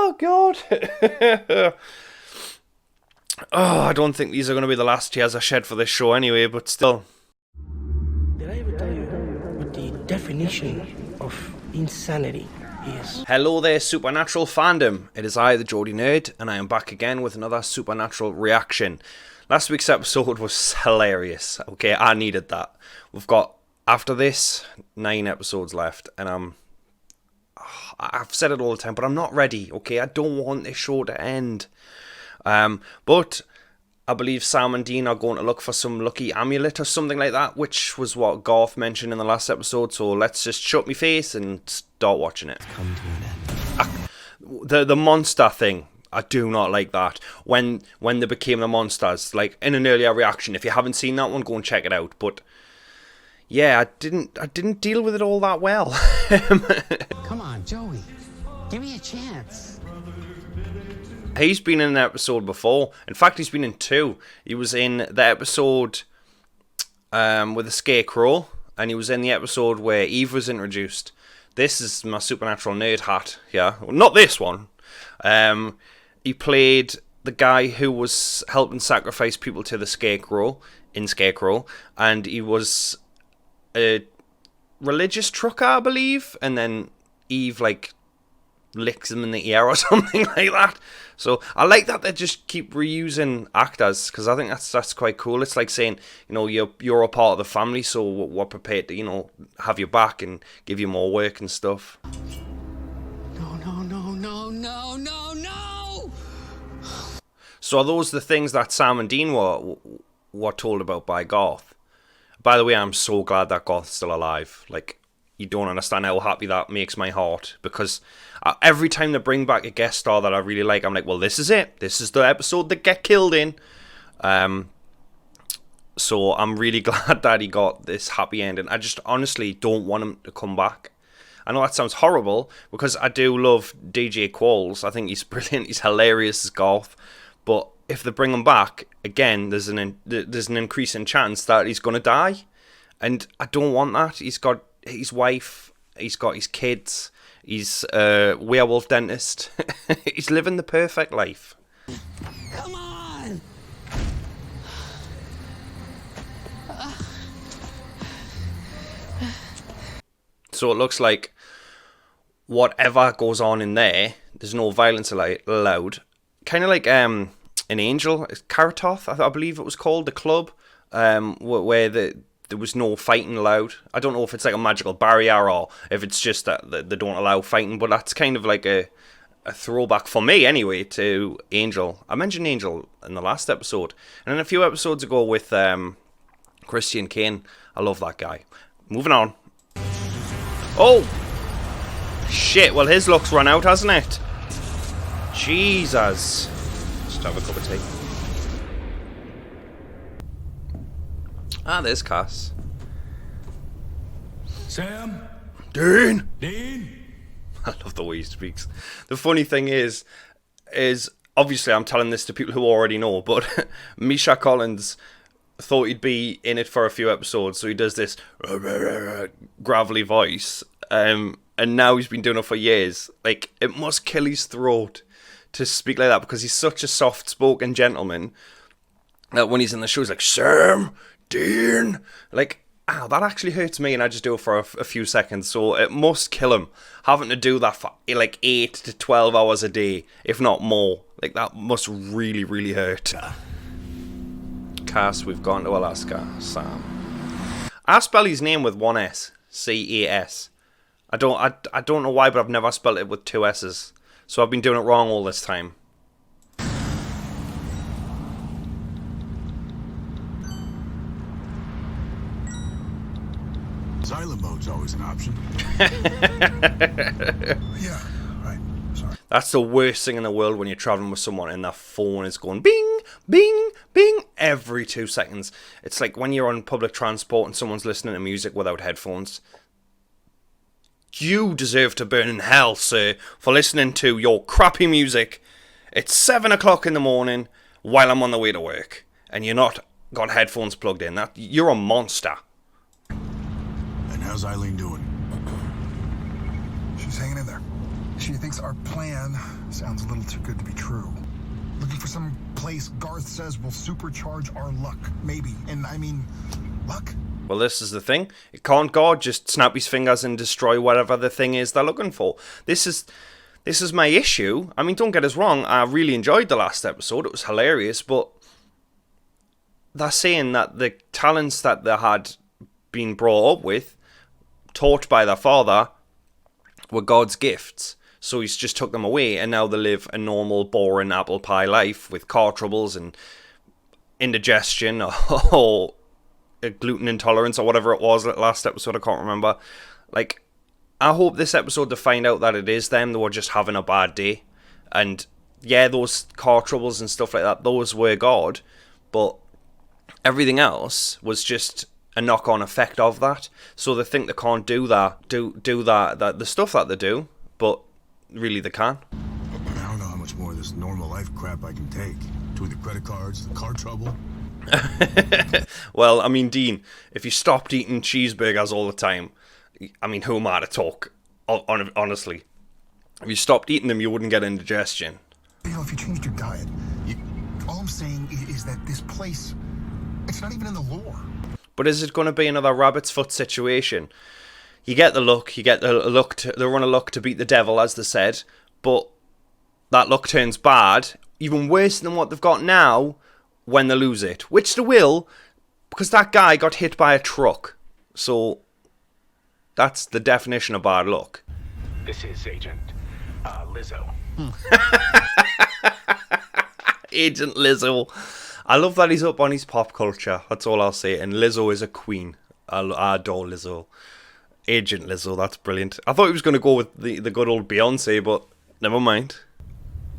Oh, God. Oh, I don't think these are going to be the last tears I shed for this show anyway, but still. Did I ever tell you what the definition of insanity is? Hello there, Supernatural fandom. It is I, the Geordie Nerd, and I am back again with another Supernatural reaction. Last week's episode was hilarious. Okay, I needed that. We've got, after this, 9 episodes left, and I've said it all the time, but I'm not ready, okay? I don't want this show to end. But I believe Sam and Dean are going to look for some lucky amulet or something like that, which was what Garth mentioned in the last episode, so let's just shut my face and start watching it. Come to an The end. monster thing, I do not like that. When they became the monsters, like in an earlier reaction, if you haven't seen that one, go and check it out. But yeah, I didn't deal with it all that well. Come on, Joey. Give me a chance. He's been in an episode before. In fact, he's been in 2. He was in the episode with the Scarecrow, and he was in the episode where Eve was introduced. This is my Supernatural nerd hat, yeah. Well, not this one. He played the guy who was helping sacrifice people to the Scarecrow, in Scarecrow, and he was a religious trucker, I believe, and then Eve, like, licks him in the ear or something like that. So I like that they just keep reusing actors, because I think that's quite cool. It's like saying, you know, you're a part of the family, so we're prepared to, you know, have your back and give you more work and stuff. No. So are those the things that Sam and Dean were told about by Garth? By the way, I'm so glad that Garth's still alive. Like, you don't understand how happy that makes my heart, because every time they bring back a guest star that I really like, I'm like, well, this is it. This is the episode they get killed in. So I'm really glad that he got this happy ending. I just honestly don't want him to come back. I know that sounds horrible, because I do love DJ Qualls. I think he's brilliant. He's hilarious as Garth. But if they bring him back, again, there's an increasing chance that he's going to die. And I don't want that. He's got his wife, he's got his kids, he's a werewolf dentist. He's living the perfect life. Come on. So it looks like whatever goes on in there's no violence allowed. Kind of like an Angel, Karatoth, I believe it was called, the club, where there was no fighting allowed. I don't know if it's like a magical barrier or if it's just that they don't allow fighting, but that's kind of like a throwback for me anyway to Angel. I mentioned Angel in the last episode, and then a few episodes ago with Christian Kane. I love that guy. Moving on. Oh! Shit, well his luck's run out, hasn't it? Jesus. Just have a cup of tea. Ah, there's Cass. Sam? Dean! Dean? I love the way he speaks. The funny thing is obviously I'm telling this to people who already know, but Misha Collins thought he'd be in it for a few episodes, so he does this gravelly voice, and now he's been doing it for years. Like, it must kill his throat to speak like that, because he's such a soft-spoken gentleman that when he's in the show, he's like, Sam, Dean, like, ow, that actually hurts me, and I just do it for a few seconds, so it must kill him, having to do that for, like, 8 to 12 hours a day, if not more. Like, that must really, really hurt. Cass, we've gone to Alaska. Sam. I spell his name with one S. C-A-S. I don't know why, but I've never spelled it with 2 S's. So I've been doing it wrong all this time. Silent mode's always an option. Yeah, right. Sorry. That's the worst thing in the world when you're traveling with someone and their phone is going bing, bing, bing every 2 seconds. It's like when you're on public transport and someone's listening to music without headphones. You deserve to burn in hell, sir, for listening to your crappy music. It's 7 o'clock in the morning while I'm on the way to work, and you're not got headphones plugged in. You're a monster. And how's Eileen doing? She's hanging in there. She thinks our plan sounds a little too good to be true. Looking for some place Garth says will supercharge our luck. Maybe. And I mean, luck? Well, this is the thing. Can't God just snap his fingers and destroy whatever the thing is they're looking for? This is my issue. I mean, don't get us wrong. I really enjoyed the last episode. It was hilarious. But they're saying that the talents that they had been brought up with, taught by their father, were God's gifts. So he's just took them away, and now they live a normal, boring apple pie life with car troubles and indigestion or gluten intolerance or whatever it was last episode. I can't remember. Like, I hope this episode to find out that it is them. They were just having a bad day. And yeah, those car troubles and stuff like that, those were God. But everything else was just a knock-on effect of that. So they think they can't do that, the stuff that they do, but really they can. I don't know how much more of this normal life crap I can take. Between the credit cards, the car trouble. Well, I mean, Dean, if you stopped eating cheeseburgers all the time, I mean, who am I to talk? Honestly. If you stopped eating them, you wouldn't get indigestion. You know, if you changed your diet, all I'm saying is that this place, it's not even in the lore. But is it going to be another rabbit's foot situation? You get the luck, they run a luck to beat the devil, as they said, but that luck turns bad, even worse than what they've got now, when they lose it. Which they will, because that guy got hit by a truck. So, that's the definition of bad luck. This is Agent Lizzo. Agent Lizzo. I love that he's up on his pop culture. That's all I'll say. And Lizzo is a queen. I adore Lizzo. Agent Lizzo, that's brilliant. I thought he was going to go with the good old Beyonce, but never mind.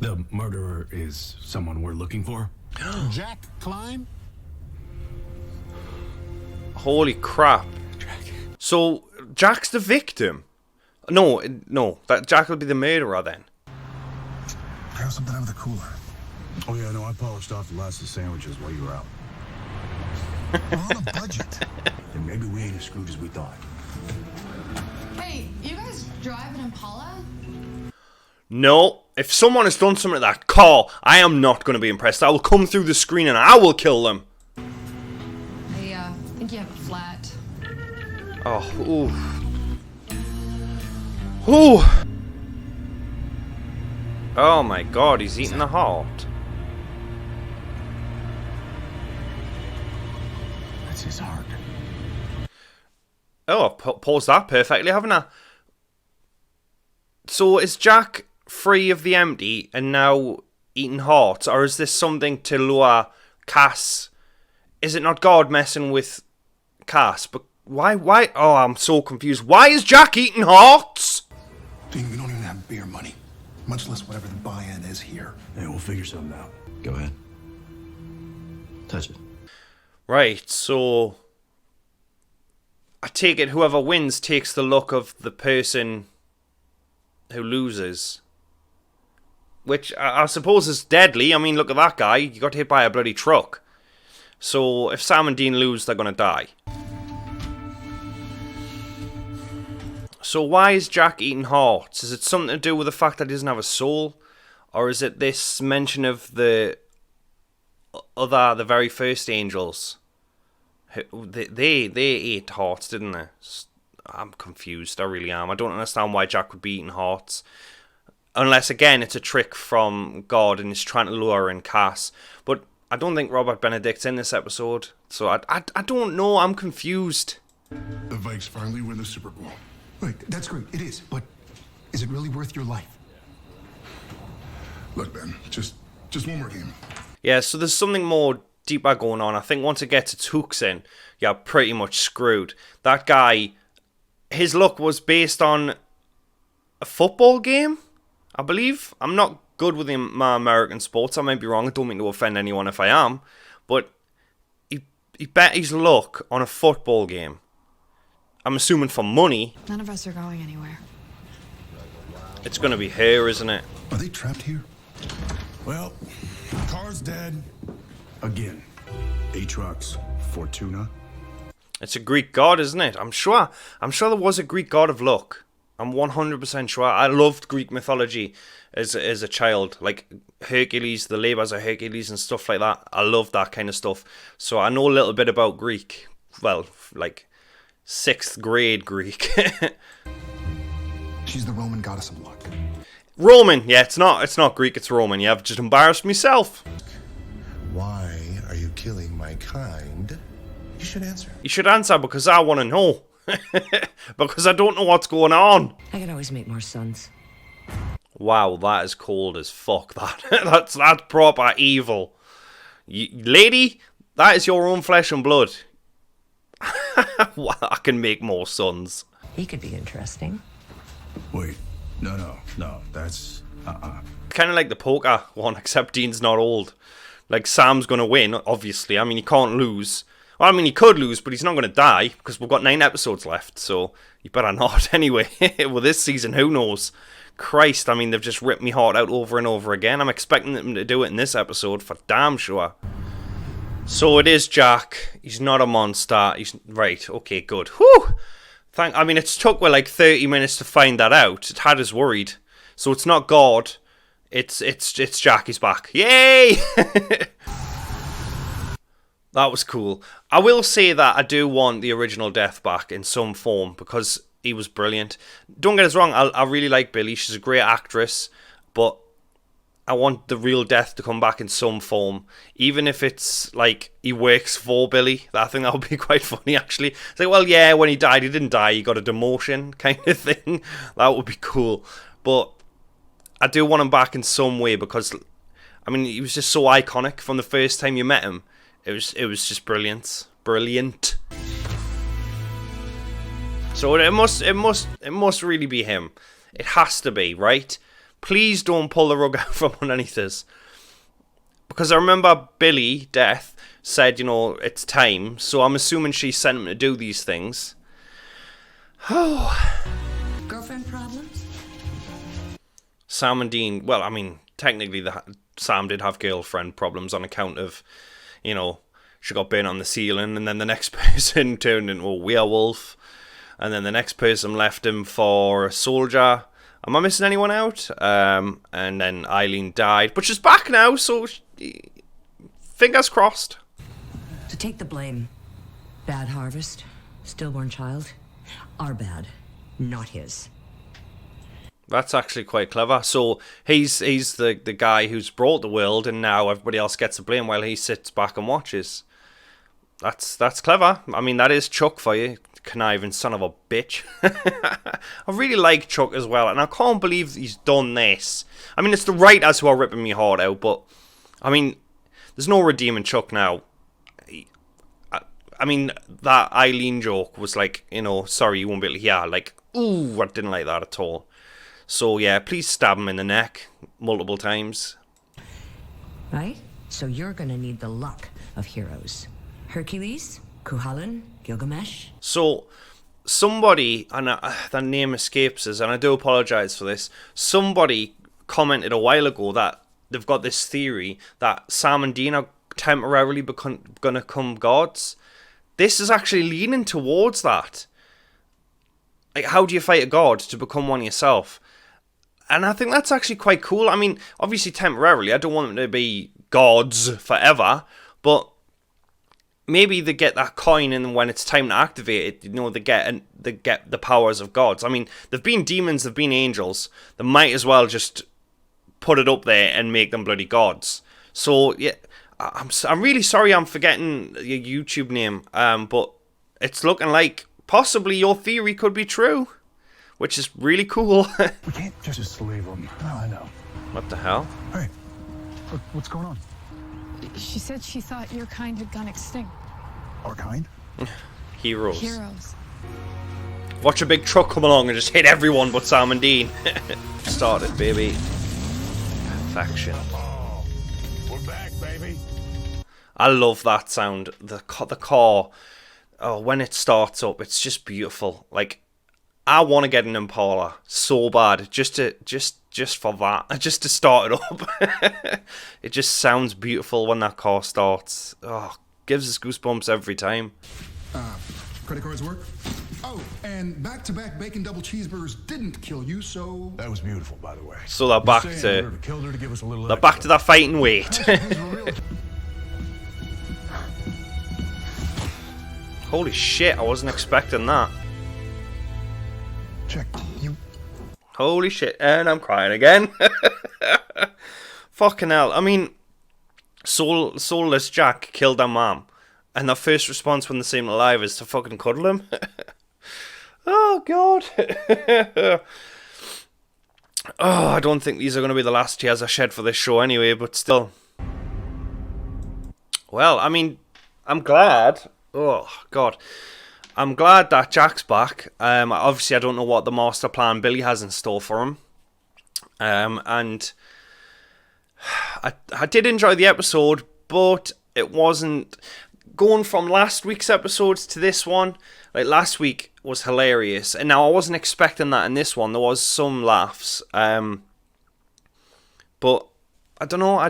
The murderer is someone we're looking for? Jack Klein? Holy crap. So, Jack's the victim? No, that Jack will be the murderer then. Grab something out of the cooler. Oh yeah, no, I polished off the last of the sandwiches while you were out. We're on a budget. And maybe we ain't as screwed as we thought. Hey, you guys drive an Impala? No, if someone has done something to that car, I am not going to be impressed. I will come through the screen and I will kill them. I think you have a flat. Oh, ooh. Ooh. Oh my god, he's eating the heart. That's his heart. Oh, I've paused that perfectly, haven't I? So is Jack free of the empty and now eating hearts? Or is this something to lure Cass? Is it not God messing with Cass? But why? Oh, I'm so confused. Why is Jack eating hearts? Dean, we don't even have beer money. Much less whatever the buy-in is here. Yeah, we'll figure something out. Go ahead. Touch it. Right, so I take it whoever wins takes the luck of the person who loses. Which I suppose is deadly. I mean, look at that guy. He got hit by a bloody truck. So if Sam and Dean lose, they're going to die. So why is Jack eating hearts? Is it something to do with the fact that he doesn't have a soul? Or is it this mention of the very first angels? They ate hearts, didn't they? I'm confused, I really am. I don't understand why Jack would be eating hearts. Unless, again, it's a trick from God and he's trying to lure in Cass. But I don't think Robert Benedict's in this episode. So I don't know, I'm confused. The Vikes finally win the Super Bowl. Right, that's great, it is. But is it really worth your life? Look, Ben, just one more game. Yeah, so there's something more deeper going on. I think once it gets its hooks in, you're pretty much screwed. That guy, his luck was based on a football game, I believe. I'm not good with my American sports. I might be wrong. I don't mean to offend anyone if I am. But he bet his luck on a football game. I'm assuming for money. None of us are going anywhere. It's going to be her, isn't it? Are they trapped here? Well, car's dead. Again. Aatrox, Fortuna. It's a Greek god, isn't it? I'm sure there was a Greek god of luck. I'm 100% sure. I loved Greek mythology as a child, like Hercules, the labors of Hercules and stuff like that. I love that kind of stuff. So I know a little bit about Greek. Well, like 6th grade Greek. She's the Roman goddess of luck. Roman, yeah, it's not Greek, it's Roman. Yeah, I've just embarrassed myself. Why are you killing my kind? You should answer. You should answer because I want to know. Because I don't know what's going on. I can always make more sons. Wow, that is cold as fuck. That's proper evil. Lady, that is your own flesh and blood. I can make more sons. He could be interesting. Wait, no, that's Kind of like the poker one, except Dean's not old. Like, Sam's gonna win, obviously. I mean, he can't lose. Well, I mean, he could lose, but he's not gonna die because we've got 9 episodes left. So you better not. Anyway, well, this season, who knows? Christ, I mean, they've just ripped me heart out over and over again. I'm expecting them to do it in this episode for damn sure. So it is Jack. He's not a monster. He's right. Okay, good. Whew. I mean, it's took like 30 minutes to find that out. It had us worried. So it's not God. It's Jack. He's back. Yay! That was cool. I will say that I do want the original Death back in some form because he was brilliant. Don't get us wrong. I really like Billy. She's a great actress, but I want the real Death to come back in some form, even if it's like he works for Billy. I think that would be quite funny, actually. It's like, well, yeah, when he died, he didn't die. He got a demotion, kind of thing. That would be cool. But I do want him back in some way because, I mean, he was just so iconic from the first time you met him. It was just brilliant. So it must really be him. It has to be, right? Please don't pull the rug out from underneath us. Because I remember Billy, Death, said, you know, it's time. So I'm assuming she sent him to do these things. Oh. Girlfriend problems? Sam and Dean, well, I mean, technically Sam did have girlfriend problems on account of, you know, she got burnt on the ceiling, and then the next person turned into a werewolf, and then the next person left him for a soldier. Am I missing anyone out? And then Eileen died, but she's back now, so fingers crossed. To take the blame. Bad harvest, stillborn child, our bad, not his. That's actually quite clever. So he's the guy who's brought the world, and now everybody else gets the blame while he sits back and watches. That's clever. I mean, that is Chuck for you, conniving son of a bitch. I really like Chuck as well, and I can't believe he's done this. I mean, it's the writers who are ripping me hard out, but I mean, there's no redeeming Chuck now. I mean, that Eileen joke was like, you know, sorry, you won't be able to hear. Like, ooh, I didn't like that at all. So yeah, please stab him in the neck multiple times. Right? So you're gonna need the luck of heroes. Hercules, Cuchulainn, Gilgamesh. So somebody, and that name escapes us, and I do apologise for this, somebody commented a while ago that they've got this theory that Sam and Dean are temporarily going to become gods. This is actually leaning towards that. Like, how do you fight a god to become one yourself? And I think that's actually quite cool. I mean, obviously temporarily, I don't want them to be gods forever, but maybe they get that coin, and when it's time to activate it, you know, they get the powers of gods. I mean, they've been demons, they've been angels. They might as well just put it up there and make them bloody gods. So yeah, I'm really sorry I'm forgetting your YouTube name, but it's looking like possibly your theory could be true, which is really cool. we can't just leave them. Oh, I know. What the hell? Hey, what's going on? She said she thought your kind had gone extinct. Our kind? Heroes. Heroes. Watch a big truck come along and just hit everyone but Sam and Dean. Started, baby. Perfection. Oh, we're back, baby. I love that sound. The car. Oh, when it starts up, it's just beautiful. Like, I want to get an Impala so bad, just for that, just to start it up. It just sounds beautiful when that car starts. Oh, gives us goosebumps every time. Credit cards work? Oh, and back-to-back bacon double cheeseburgers didn't kill you, so... That was beautiful, by the way. So they're back Just saying, to whoever killed her to give us a little they're back to that fighting weight. Holy shit! I wasn't expecting that. Check. You... Holy shit! And I'm crying again. Fucking hell! I mean, soulless Jack killed her mom, and their first response when they see him alive is to fucking cuddle him. Oh god. Oh, I don't think these are going to be the last tears I shed for this show anyway, but still. Well, I mean, I'm glad. Oh god. I'm glad that Jack's back. Obviously I don't know what the master plan Billy has in store for him. And I did enjoy the episode, but it wasn't going from last week's episodes to this one. Like, last week was hilarious, and now I wasn't expecting that in this one. There was some laughs, but I don't know.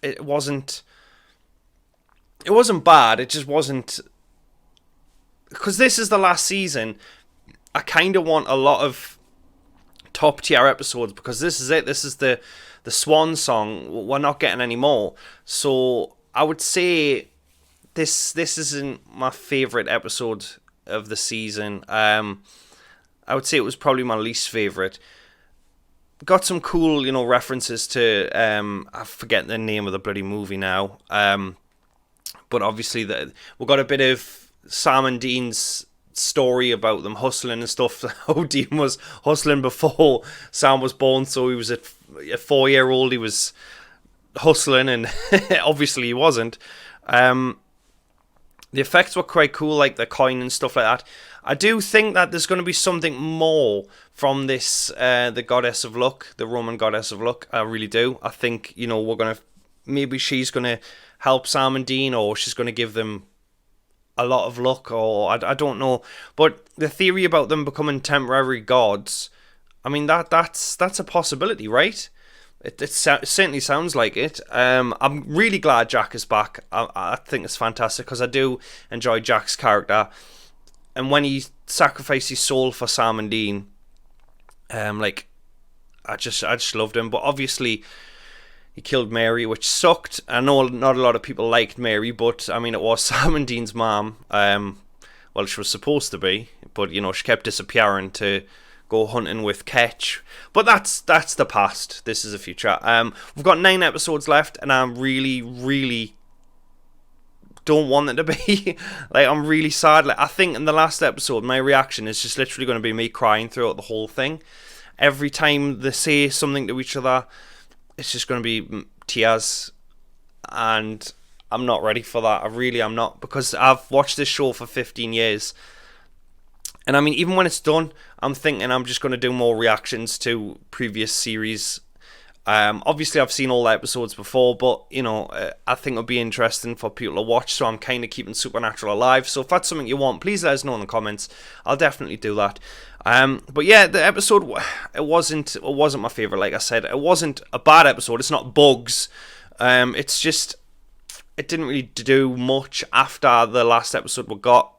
It wasn't bad. It just wasn't, because this is the last season. I kind of want a lot of top tier episodes, because this is it. This is the swan song. We're not getting any more. So I would say this isn't my favorite episode of the season. I would say it was probably my least favorite. Got some cool, references to I forget the name of the bloody movie now. But obviously we got a bit of Sam and Dean's story about them hustling and stuff. How Dean was hustling before Sam was born, so he was a 4-year-old. He was hustling, and obviously he wasn't. The effects were quite cool, like the coin and stuff like that. I do think that there's going to be something more from this, the goddess of luck, the Roman goddess of luck. I really do. I think, we're going to, maybe she's going to help Sam and Dean, or she's going to give them a lot of luck, or I don't know. But the theory about them becoming temporary gods, I mean, that's a possibility, right? It certainly sounds like it. I'm really glad Jack is back. I think it's fantastic, because I do enjoy Jack's character. And when he sacrificed his soul for Sam and Dean, I just loved him. But obviously, he killed Mary, which sucked. I know not a lot of people liked Mary, but I mean, it was Sam and Dean's mom. Well, she was supposed to be, but she kept disappearing to go hunting with Ketch. But that's the past. This is the future. We've got 9 episodes left, and I'm really, really don't want it to be. I'm really sad. I think in the last episode, my reaction is just literally going to be me crying throughout the whole thing. Every time they say something to each other, it's just going to be tears, and I'm not ready for that. I really am not, because I've watched this show for 15 years. And I mean, even when it's done, I'm thinking I'm just going to do more reactions to previous series. Obviously, I've seen all the episodes before, but, I think it'll be interesting for people to watch, so I'm kind of keeping Supernatural alive. So if that's something you want, please let us know in the comments. I'll definitely do that. But yeah, the episode, it wasn't my favourite, like I said. It wasn't a bad episode. It's not bugs. It's just, it didn't really do much after the last episode we got.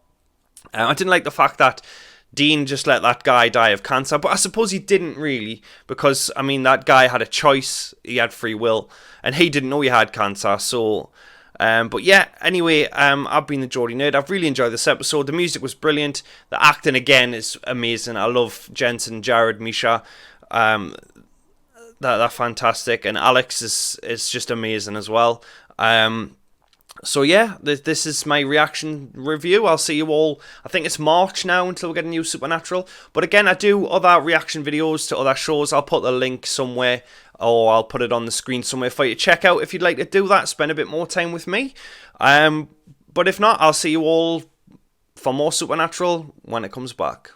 I didn't like the fact that Dean just let that guy die of cancer, but I suppose he didn't really, because, I mean, that guy had a choice, he had free will, and he didn't know he had cancer, so, but yeah, anyway, I've been the Geordie Nerd. I've really enjoyed this episode. The music was brilliant, the acting, again, is amazing. I love Jensen, Jared, Misha, they're fantastic, and Alex is just amazing as well. So yeah, this is my reaction review. I'll see you all, I think it's March now until we get a new Supernatural. But again, I do other reaction videos to other shows. I'll put the link somewhere, or I'll put it on the screen somewhere for you to check out if you'd like to do that, spend a bit more time with me. But if not, I'll see you all for more Supernatural when it comes back.